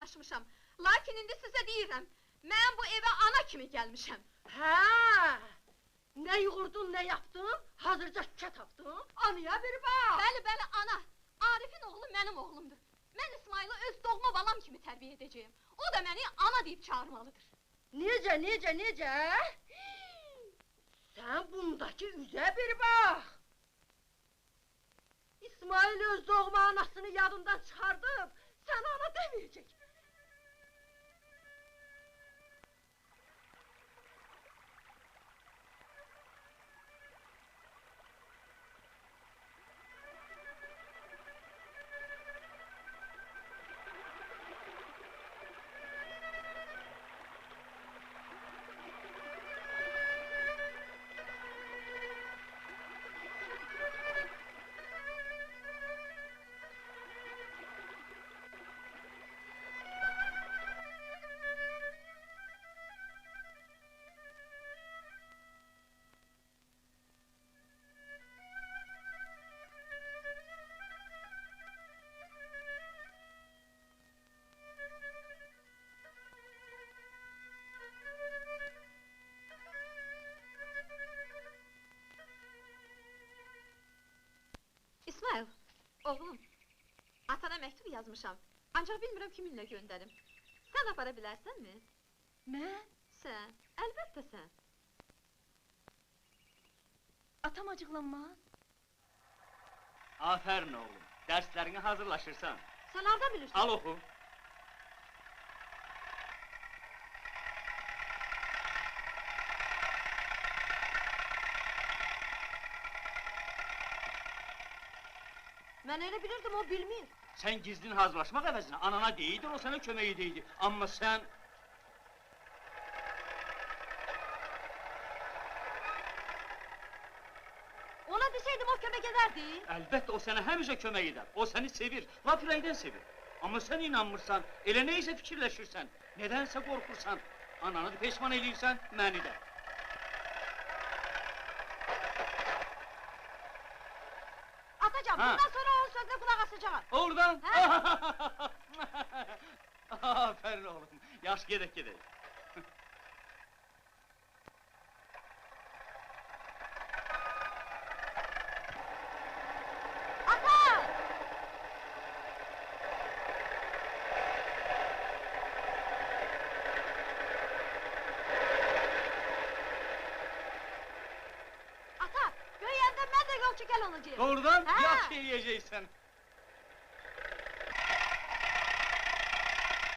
razılaşmışam. Lakin indi sizə deyirəm, mən bu evə ana kimi gəlmişəm. Hə! Nə yoğurdun, nə yapdın? Hazırca şükə tapdın? Anaya bir bax! Bəli, bəli, ana! Arifin oğlu mənim oğlumdur. Mən İsmailı öz doğma balam kimi tərbiyə edəcəyim. O da məni ana deyib çağırmalıdır. Necə? Sən bundakı üzə bir bax! İsmail öz doğma anasını yadından çıxardıb, sən ana deməyəcək. İsmail, oğlum, atana məktub yazmışam, ancaq bilmirəm kiminlə göndərim. Sən apara bilərsənmi? Mən? Sən, əlbəttə sən. Atam acıqlanmaz. Afərin oğlum, dərslərini hazırlaşırsan. Sən harda bilirsən? Al oxu. Mən elə bilirdim, o bilmir. Sən gizlin hazırlaşmaq əvəzinə anana deyidir, o sənə kömək edeydi. Amma sən... Ona desəydim, o kömək edərdi. Əlbəttə, o sənə həmişə kömək edər. O səni sevir, laf ürəkdən sevir. Amma sən inanmırsan, elə neysə fikirləşirsən, nədənsə qorxursan. Ananı da peşman eləyirsən, məni də. Atacam, bundan sonra onun sözünə qulaq asacağım. Oradan? Aferin oğlum, yaş gedək. Ata! Ata, göyəndə mən də yolçu gəl olacağım. Doğrudan? Yaxşı yiyəcəksən.